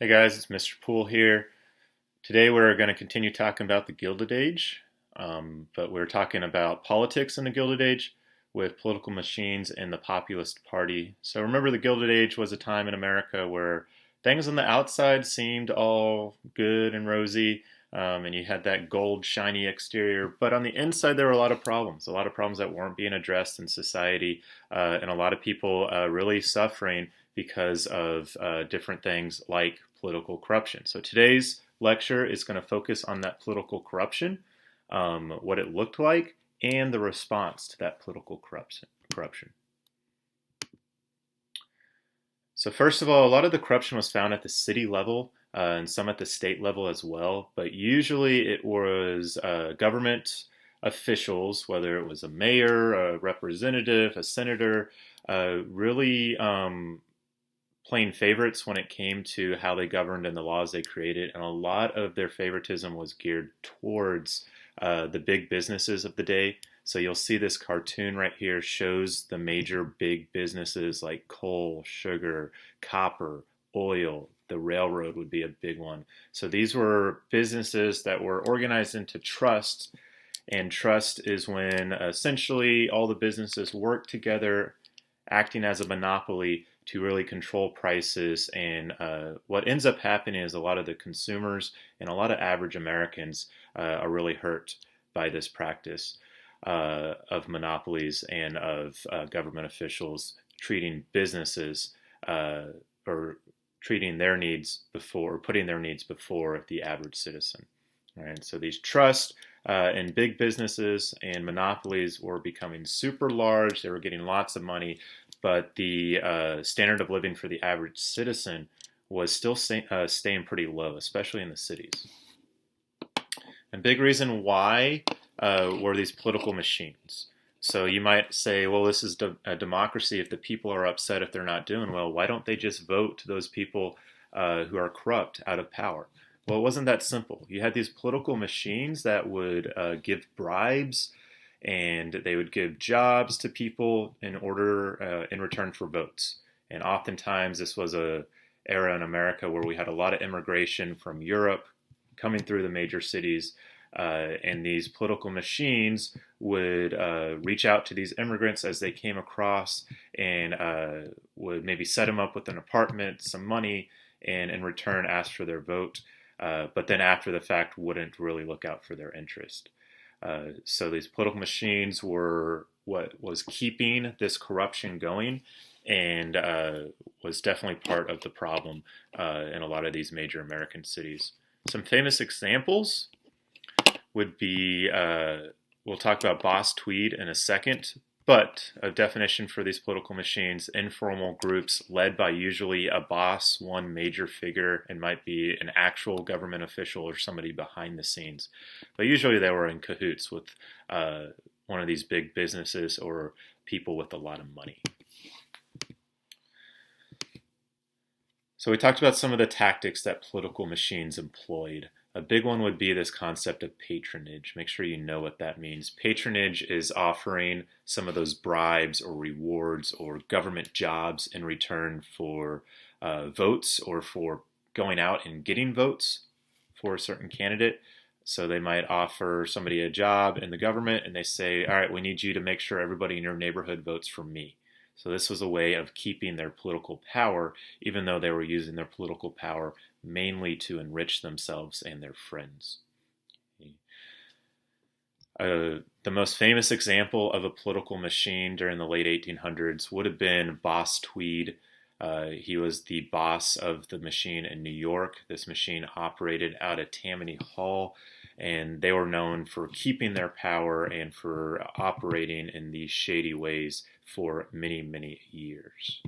Hey guys, it's Mr. Poole here. Today we're going to continue talking about the Gilded Age, but we're talking about politics in the Gilded Age with political machines and the Populist Party. So remember, the Gilded Age was a time in America where things on the outside seemed all good and rosy, and you had that gold, shiny exterior, but on the inside there were a lot of problems that weren't being addressed in society, and a lot of people really suffering because of different things like political corruption. So today's lecture is going to focus on that political corruption, what it looked like, and the response to that political corruption. So first of all, a lot of the corruption was found at the city level and some at the state level as well. But usually it was government officials, whether it was a mayor, a representative, a senator, really playing favorites when it came to how they governed and the laws they created. And a lot of their favoritism was geared towards the big businesses of the day. So you'll see this cartoon right here shows the major big businesses like coal, sugar, copper, oil. The railroad would be a big one. So these were businesses that were organized into trusts, and trust is when essentially all the businesses work together, acting as a monopoly to really control prices. And what ends up happening is a lot of the consumers and a lot of average Americans are really hurt by this practice of monopolies and of government officials treating businesses or treating their needs before, or putting their needs before the average citizen. All right, so these trusts and big businesses and monopolies were becoming super large. They were getting lots of money, but the standard of living for the average citizen was still staying pretty low, especially in the cities. And big reason why were these political machines. So you might say, well, this is a democracy. If the people are upset, if they're not doing well, why don't they just vote those people who are corrupt out of power? Well, it wasn't that simple. You had these political machines that would give bribes, and they would give jobs to people in order in return for votes. And oftentimes, this was a era in America where we had a lot of immigration from Europe coming through the major cities, and these political machines would reach out to these immigrants as they came across, and would maybe set them up with an apartment, some money, and in return ask for their vote. But then after the fact wouldn't really look out for their interest. So these political machines were what was keeping this corruption going, and was definitely part of the problem in a lot of these major American cities. Some famous examples would be, we'll talk about Boss Tweed in a second, but a definition for these political machines: informal groups led by usually a boss, one major figure, and might be an actual government official or somebody behind the scenes. But usually they were in cahoots with one of these big businesses or people with a lot of money. So we talked about some of the tactics that political machines employed. A big one would be this concept of patronage. Make sure you know what that means. Patronage is offering some of those bribes or rewards or government jobs in return for votes, or for going out and getting votes for a certain candidate. So they might offer somebody a job in the government, and they say, all right, we need you to make sure everybody in your neighborhood votes for me. So this was a way of keeping their political power, even though they were using their political power mainly to enrich themselves and their friends. The most famous example of a political machine during the late 1800s would have been Boss Tweed. He was the boss of the machine in New York. This machine operated out of Tammany Hall, and they were known for keeping their power and for operating in these shady ways for many, many years.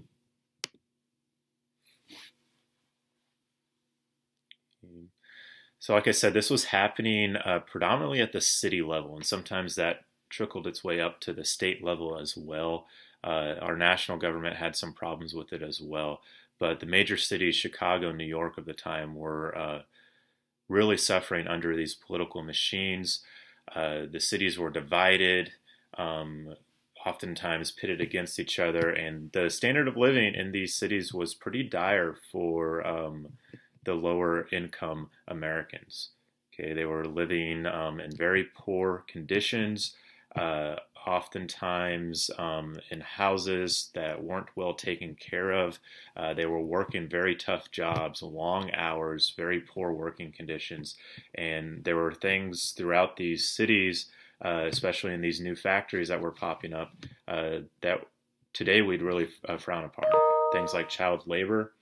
So like I said, this was happening predominantly at the city level, and sometimes that trickled its way up to the state level as well. Our national government had some problems with it as well. But the major cities, Chicago, New York of the time, were really suffering under these political machines. The cities were divided, oftentimes pitted against each other, and the standard of living in these cities was pretty dire for the lower income Americans. Okay, they were living in very poor conditions, uh, oftentimes in houses that weren't well taken care of. They were working very tough jobs, long hours, very poor working conditions. And there were things throughout these cities, especially in these new factories that were popping up, that today we'd really frown upon. Things like child labor,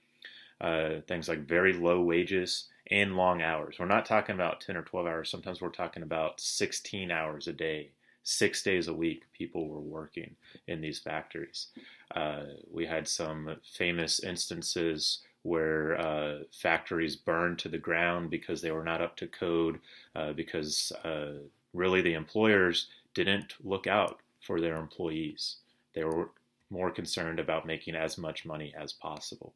things like very low wages and long hours. We're not talking about 10 or 12 hours. Sometimes we're talking about 16 hours a day, 6 days a week. People were working in these factories. We had some famous instances where factories burned to the ground because they were not up to code, because really the employers didn't look out for their employees. They were more concerned about making as much money as possible.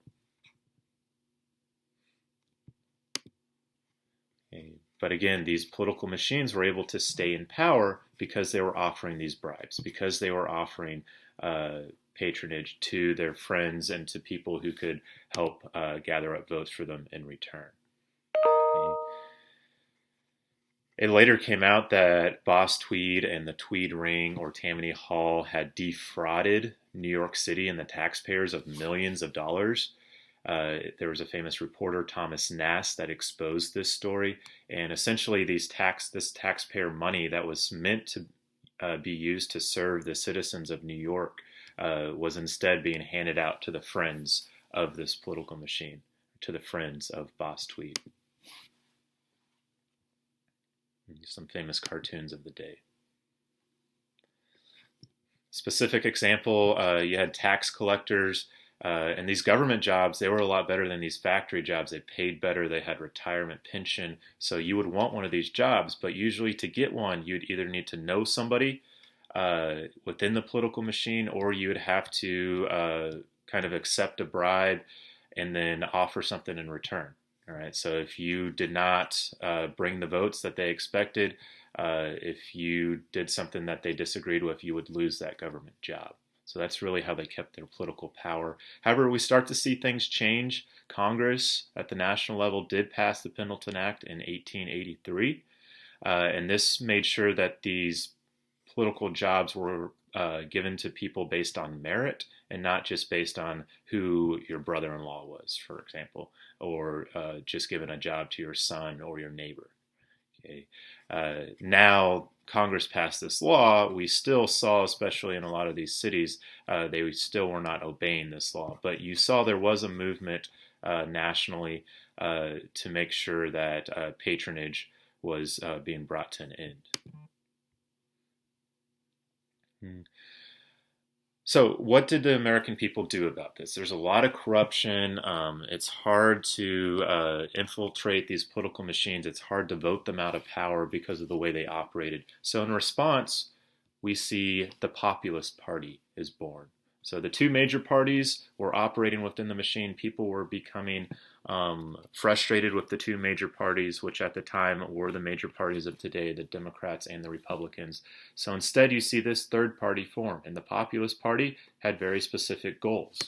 But again, these political machines were able to stay in power because they were offering these bribes, because they were offering patronage to their friends and to people who could help gather up votes for them in return. Okay. It later came out that Boss Tweed and the Tweed Ring or Tammany Hall had defrauded New York City and the taxpayers of millions of dollars. There was a famous reporter, Thomas Nass, that exposed this story. And essentially, this taxpayer money that was meant to be used to serve the citizens of New York was instead being handed out to the friends of this political machine, to the friends of Boss Tweed. Some famous cartoons of the day. Specific example, you had tax collectors. And these government jobs, they were a lot better than these factory jobs. They paid better. They had retirement pension. So you would want one of these jobs, but usually to get one, you'd either need to know somebody within the political machine, or you would have to kind of accept a bribe and then offer something in return. All right. So if you did not bring the votes that they expected, if you did something that they disagreed with, you would lose that government job. So that's really how they kept their political power. However, we start to see things change. Congress at the national level did pass the Pendleton Act in 1883, and this made sure that these political jobs were given to people based on merit and not just based on who your brother-in-law was, for example, or just given a job to your son or your neighbor. Okay. Now Congress passed this law, we still saw, especially in a lot of these cities, they still were not obeying this law. But you saw there was a movement nationally to make sure that patronage was being brought to an end. Hmm. So, what did the American people do about this? There's a lot of corruption. It's hard to infiltrate these political machines. It's hard to vote them out of power because of the way they operated. So, in response, we see the Populist Party is born. So, the two major parties were operating within the machine. People were becoming frustrated with the two major parties, which at the time were the major parties of today, the Democrats and the Republicans. So instead, you see this third party form, and the Populist Party had very specific goals.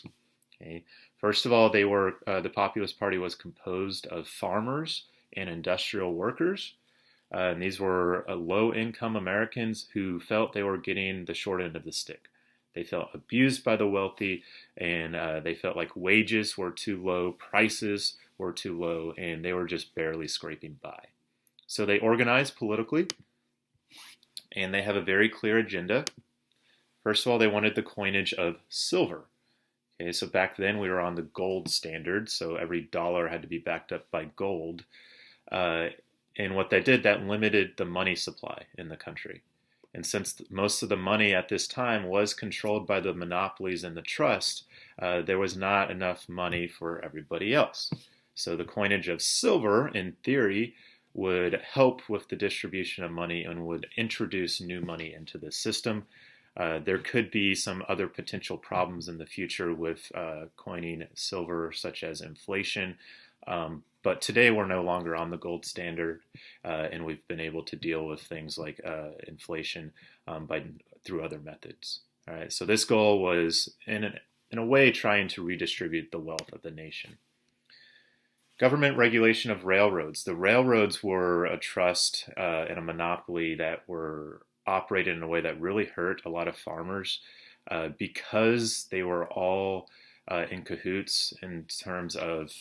Okay. First of all, the Populist Party was composed of farmers and industrial workers. And these were low-income Americans who felt they were getting the short end of the stick. They felt abused by the wealthy, and they felt like wages were too low, prices were too low, and they were just barely scraping by. So they organized politically, and they have a very clear agenda. First of all, they wanted the coinage of silver. Okay, so back then we were on the gold standard, so every dollar had to be backed up by gold. And what that did, that limited the money supply in the country. And since most of the money at this time was controlled by the monopolies and the trust, there was not enough money for everybody else. So the coinage of silver, in theory, would help with the distribution of money and would introduce new money into the system. There could be some other potential problems in the future with coining silver, such as inflation. But today we're no longer on the gold standard, and we've been able to deal with things like inflation through other methods. All right, so this goal was, in a way, trying to redistribute the wealth of the nation. Government regulation of railroads. The railroads were a trust and a monopoly that were operated in a way that really hurt a lot of farmers because they were all in cahoots in terms of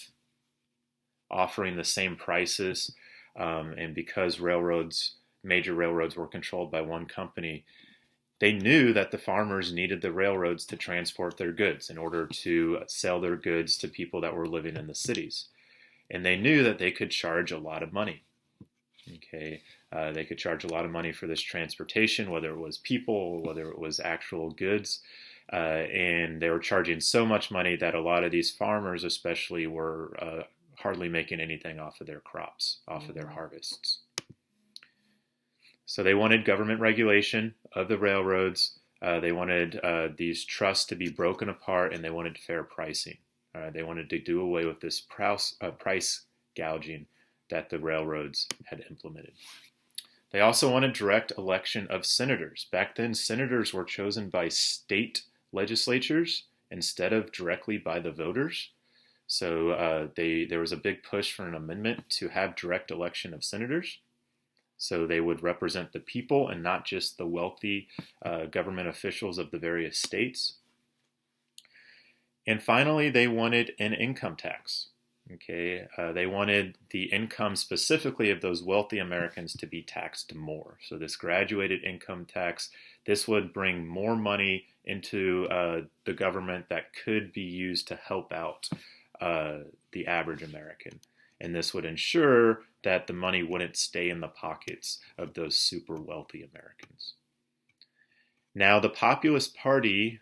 offering the same prices, and because major railroads, were controlled by one company, they knew that the farmers needed the railroads to transport their goods in order to sell their goods to people that were living in the cities. And they knew that they could charge a lot of money. Okay, they could charge a lot of money for this transportation, whether it was people, whether it was actual goods. And they were charging so much money that a lot of these farmers, especially, were hardly making anything off of their crops, off of their harvests. So they wanted government regulation of the railroads. They wanted these trusts to be broken apart, and they wanted fair pricing. They wanted to do away with this price gouging that the railroads had implemented. They also wanted direct election of senators. Back then, senators were chosen by state legislatures instead of directly by the voters. So there was a big push for an amendment to have direct election of senators. So they would represent the people and not just the wealthy government officials of the various states. And finally, they wanted an income tax. Okay, they wanted the income specifically of those wealthy Americans to be taxed more. So this graduated income tax, this would bring more money into the government that could be used to help out the average American. And this would ensure that the money wouldn't stay in the pockets of those super wealthy Americans. Now, the Populist Party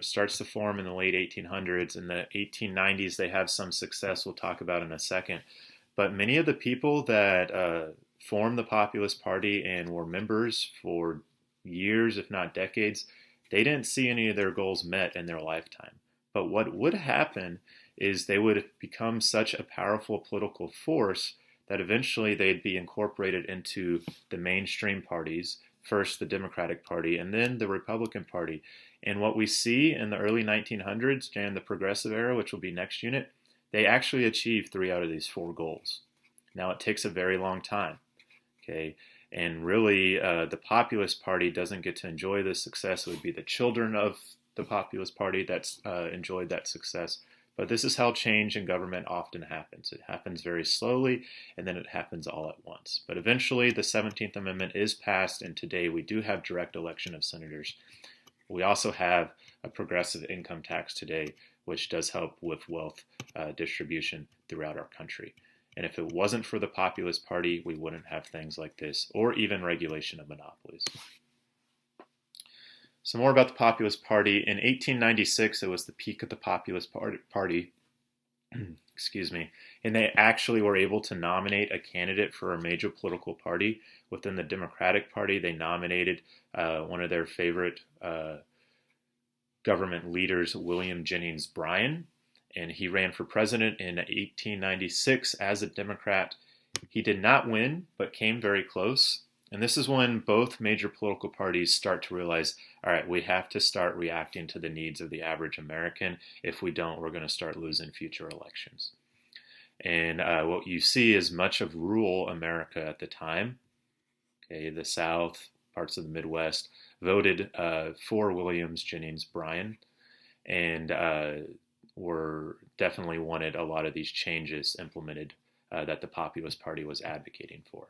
starts to form in the late 1800s. In the 1890s, they have some success we'll talk about in a second. But many of the people that formed the Populist Party and were members for years, if not decades, they didn't see any of their goals met in their lifetime. But what would happen is they would become such a powerful political force that eventually they'd be incorporated into the mainstream parties, first the Democratic Party and then the Republican Party. And what we see in the early 1900s during the Progressive Era, which will be next unit, they actually achieved 3 out of these 4 goals. Now, it takes a very long time, okay? And really, the Populist Party doesn't get to enjoy this success. It would be the children of the Populist Party that's enjoyed that success. But this is how change in government often happens. It happens very slowly, and then it happens all at once. But eventually, the 17th Amendment is passed, and today we do have direct election of senators. We also have a progressive income tax today, which does help with wealth distribution throughout our country. And if it wasn't for the Populist Party, we wouldn't have things like this, or even regulation of monopolies. Some more about the Populist Party. In 1896, it was the peak of the Populist Party. Excuse me. And they actually were able to nominate a candidate for a major political party. Within the Democratic Party, they nominated one of their favorite government leaders, William Jennings Bryan. And he ran for president in 1896 as a Democrat. He did not win, but came very close. And this is when both major political parties start to realize, all right, we have to start reacting to the needs of the average American. If we don't, we're going to start losing future elections. And what you see is much of rural America at the time, okay, the South, parts of the Midwest, voted for William Jennings Bryan, and were definitely wanted a lot of these changes implemented that the Populist Party was advocating for.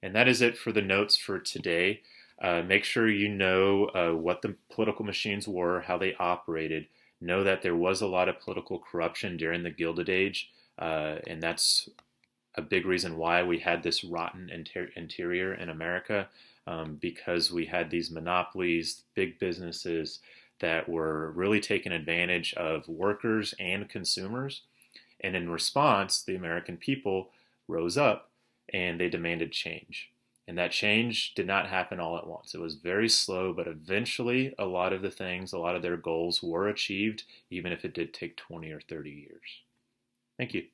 And that is it for the notes for today. Make sure you know what the political machines were, how they operated. Know that there was a lot of political corruption during the Gilded Age, and that's a big reason why we had this rotten interior in America, because we had these monopolies, big businesses that were really taking advantage of workers and consumers. And in response, the American people rose up and they demanded change. And that change did not happen all at once. It was very slow, but eventually a lot of their goals were achieved, even if it did take 20 or 30 years. Thank you.